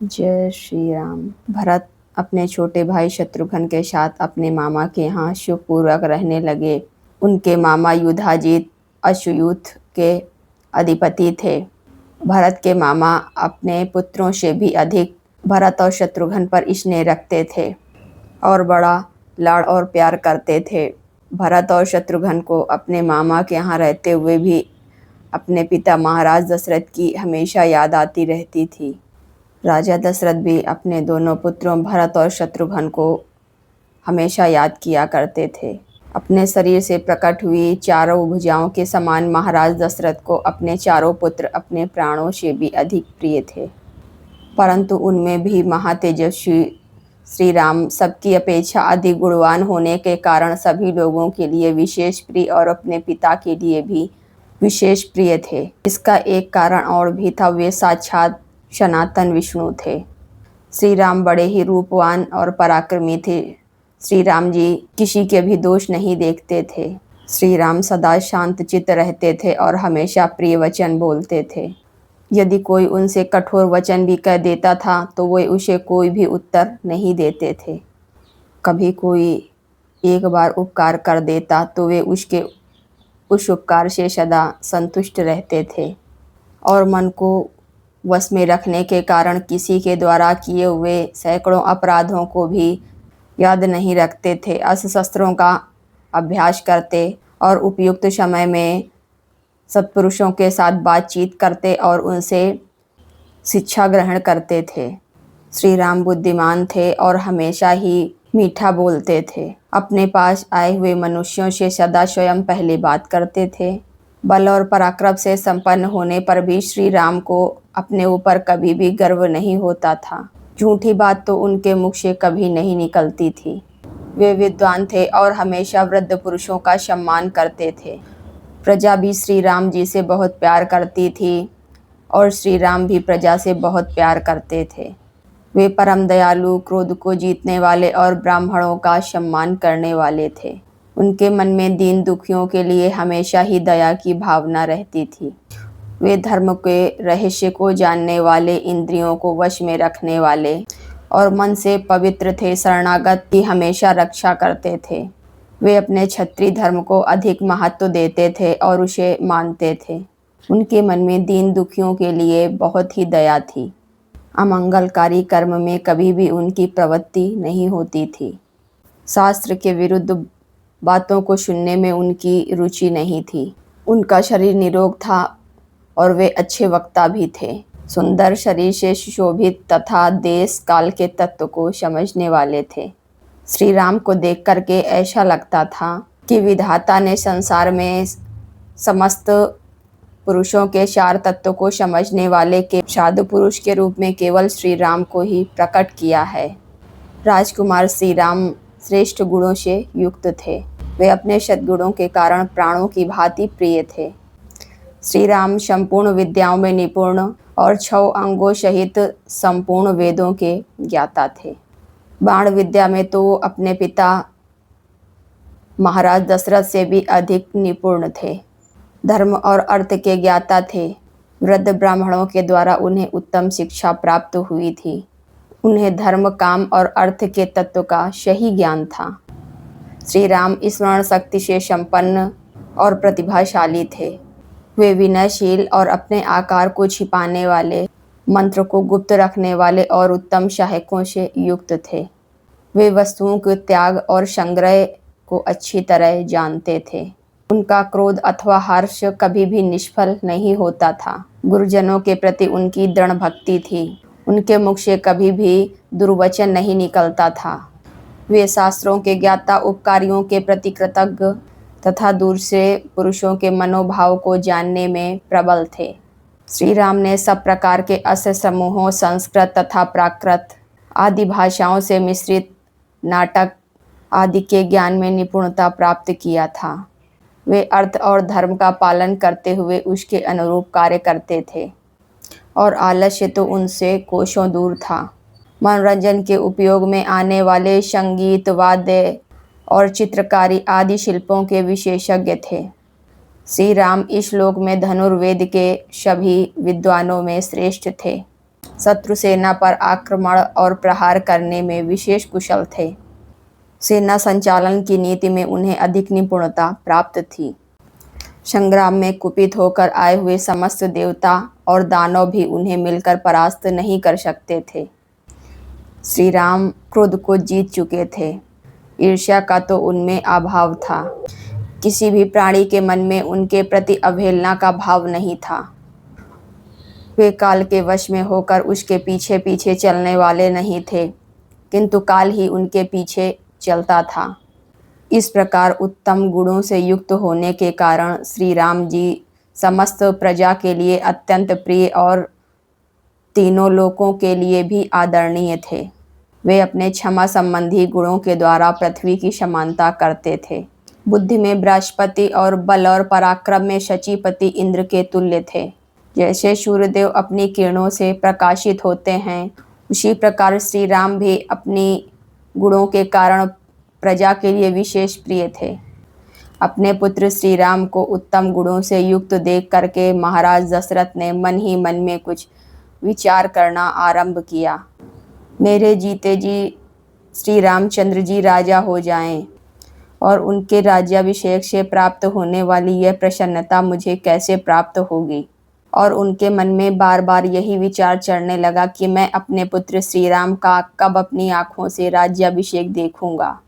जय श्री राम। भरत अपने छोटे भाई शत्रुघ्न के साथ अपने मामा के यहाँ सुखपूर्वक रहने लगे। उनके मामा युधाजित अश्वयुथ के अधिपति थे। भरत के मामा अपने पुत्रों से भी अधिक भरत और शत्रुघ्न पर स्नेह रखते थे और बड़ा लाड़ और प्यार करते थे। भरत और शत्रुघ्न को अपने मामा के यहाँ रहते हुए भी अपने पिता महाराज दशरथ की हमेशा याद आती रहती थी। राजा दशरथ भी अपने दोनों पुत्रों भरत और शत्रुघ्न को हमेशा याद किया करते थे। अपने शरीर से प्रकट हुई चारों भुजाओं के समान महाराज दशरथ को अपने चारों पुत्र अपने प्राणों से भी अधिक प्रिय थे, परंतु उनमें भी महातेजस्वी श्री राम सबकी अपेक्षा अधिक गुणवान होने के कारण सभी लोगों के लिए विशेष प्रिय और अपने पिता के लिए भी विशेष प्रिय थे। इसका एक कारण और भी था, वे साक्षात सनातन विष्णु थे। श्री राम बड़े ही रूपवान और पराक्रमी थे। श्री राम जी किसी के भी दोष नहीं देखते थे। श्री राम सदा शांत चित्त रहते थे और हमेशा प्रिय वचन बोलते थे। यदि कोई उनसे कठोर वचन भी कह देता था तो वे उसे कोई भी उत्तर नहीं देते थे। कभी कोई एक बार उपकार कर देता तो वे उस उपकार से सदा संतुष्ट रहते थे और मन को वश में रखने के कारण किसी के द्वारा किए हुए सैकड़ों अपराधों को भी याद नहीं रखते थे। अस्त्र शस्त्रों का अभ्यास करते और उपयुक्त समय में सत्पुरुषों के साथ बातचीत करते और उनसे शिक्षा ग्रहण करते थे। श्री राम बुद्धिमान थे और हमेशा ही मीठा बोलते थे। अपने पास आए हुए मनुष्यों से सदा स्वयं पहले बात करते थे। बल और पराक्रम से संपन्न होने पर भी श्री राम को अपने ऊपर कभी भी गर्व नहीं होता था। झूठी बात तो उनके मुख से कभी नहीं निकलती थी। वे विद्वान थे और हमेशा वृद्ध पुरुषों का सम्मान करते थे। प्रजा भी श्री राम जी से बहुत प्यार करती थी और श्री राम भी प्रजा से बहुत प्यार करते थे। वे परम दयालु, क्रोध को जीतने वाले और ब्राह्मणों का सम्मान करने वाले थे। उनके मन में दीन दुखियों के लिए हमेशा ही दया की भावना रहती थी। वे धर्म के रहस्य को जानने वाले, इंद्रियों को वश में रखने वाले और मन से पवित्र थे। शरणागत की हमेशा रक्षा करते थे। वे अपने क्षत्रिय धर्म को अधिक महत्व देते थे और उसे मानते थे। उनके मन में दीन दुखियों के लिए बहुत ही दया थी। अमंगलकारी कर्म में कभी भी उनकी प्रवृत्ति नहीं होती थी। शास्त्र के विरुद्ध बातों को सुनने में उनकी रुचि नहीं थी। उनका शरीर निरोग था और वे अच्छे वक्ता भी थे। सुंदर शरीर से सुशोभित तथा देश काल के तत्व को समझने वाले थे। श्री राम को देख करके ऐसा लगता था कि विधाता ने संसार में समस्त पुरुषों के चार तत्व को समझने वाले के साधु पुरुष के रूप में केवल श्री राम को ही प्रकट किया है। राजकुमार श्री राम श्रेष्ठ गुणों से युक्त थे। वे अपने सद्गुणों के कारण प्राणों की भांति प्रिय थे। श्री राम संपूर्ण विद्याओं में निपुण और 6 अंगों सहित संपूर्ण वेदों के ज्ञाता थे। बाण विद्या में तो अपने पिता महाराज दशरथ से भी अधिक निपुण थे। धर्म और अर्थ के ज्ञाता थे। वृद्ध ब्राह्मणों के द्वारा उन्हें उत्तम शिक्षा प्राप्त हुई थी। उन्हें धर्म, काम और अर्थ के तत्व का सही ज्ञान था। श्री राम स्मरण शक्ति से संपन्न और प्रतिभाशाली थे। वे विनयशील और अपने आकार को छिपाने वाले, मंत्र को गुप्त रखने वाले और उत्तम सहायकों से युक्त थे। वे वस्तुओं के त्याग और संग्रह को अच्छी तरह जानते थे। उनका क्रोध अथवा हर्ष कभी भी निष्फल नहीं होता था। गुरुजनों के प्रति उनकी दृढ़ भक्ति थी। उनके मुख से कभी भी दुर्वचन नहीं निकलता था। वे शास्त्रों के ज्ञाता, उपकारियों के प्रति कृतज्ञ तथा दूर से पुरुषों के मनोभाव को जानने में प्रबल थे। श्री राम ने सब प्रकार के अस्त्र समूहों, संस्कृत तथा प्राकृत आदि भाषाओं से मिश्रित नाटक आदि के ज्ञान में निपुणता प्राप्त किया था। वे अर्थ और धर्म का पालन करते हुए उसके अनुरूप कार्य करते थे और आलस्य तो उनसे कोसों दूर था। मनोरंजन के उपयोग में आने वाले संगीत, वाद्य और चित्रकारी आदि शिल्पों के विशेषज्ञ थे। श्री राम इस श्लोक में धनुर्वेद के सभी विद्वानों में श्रेष्ठ थे। शत्रु सेना पर आक्रमण और प्रहार करने में विशेष कुशल थे। सेना संचालन की नीति में उन्हें अधिक निपुणता प्राप्त थी। संग्राम में कुपित होकर आए हुए समस्त देवता और दानव भी उन्हें मिलकर परास्त नहीं कर सकते थे। श्री राम क्रोध को जीत चुके थे। ईर्ष्या का तो उनमें अभाव था। किसी भी प्राणी के मन में उनके प्रति अवहेलना का भाव नहीं था। वे काल के वश में होकर उसके पीछे पीछे चलने वाले नहीं थे, किंतु काल ही उनके पीछे चलता था। इस प्रकार उत्तम गुणों से युक्त होने के कारण श्री राम जी समस्त प्रजा के लिए अत्यंत प्रिय और तीनों लोकों के लिए भी आदरणीय थे। वे अपने क्षमा संबंधी गुणों के द्वारा पृथ्वी की समानता करते थे। बुद्धि में बृहस्पति और बल और पराक्रम में शचीपति इंद्र के तुल्य थे। जैसे सूर्यदेव अपनी किरणों से प्रकाशित होते हैं, उसी प्रकार श्री राम भी अपनी गुणों के कारण प्रजा के लिए विशेष प्रिय थे। अपने पुत्र श्री राम को उत्तम गुणों से युक्त देख करके महाराज दशरथ ने मन ही मन में कुछ विचार करना आरंभ किया। मेरे जीते जी श्री रामचंद्र जी राजा हो जाएं और उनके राज्याभिषेक से प्राप्त होने वाली यह प्रसन्नता मुझे कैसे प्राप्त होगी। और उनके मन में बार बार यही विचार चढ़ने लगा कि मैं अपने पुत्र श्री राम का कब अपनी आँखों से राज्याभिषेक देखूंगा।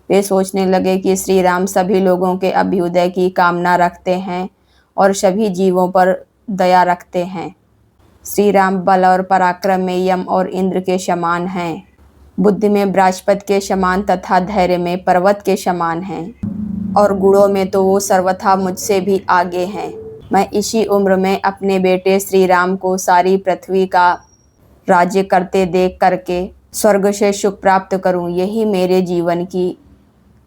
वे सोचने लगे कि श्री राम सभी लोगों के अभ्युदय की कामना रखते हैं और सभी जीवों पर दया रखते हैं। श्री राम बल और पराक्रम में यम और इंद्र के समान हैं, बुद्धि में बृहस्पति के समान तथा धैर्य में पर्वत के समान हैं, और गुणों में तो वो सर्वथा मुझसे भी आगे हैं। मैं इसी उम्र में अपने बेटे श्री राम को सारी पृथ्वी का राज्य करते देख करके स्वर्ग से सुख प्राप्त करूं, यही मेरे जीवन की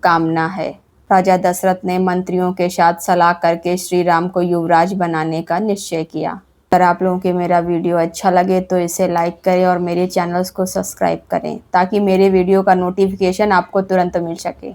कामना है। राजा दशरथ ने मंत्रियों के साथ सलाह करके श्री राम को युवराज बनाने का निश्चय किया। अगर आप लोगों को मेरा वीडियो अच्छा लगे तो इसे लाइक करें और मेरे चैनल्स को सब्सक्राइब करें, ताकि मेरे वीडियो का नोटिफिकेशन आपको तुरंत मिल सके।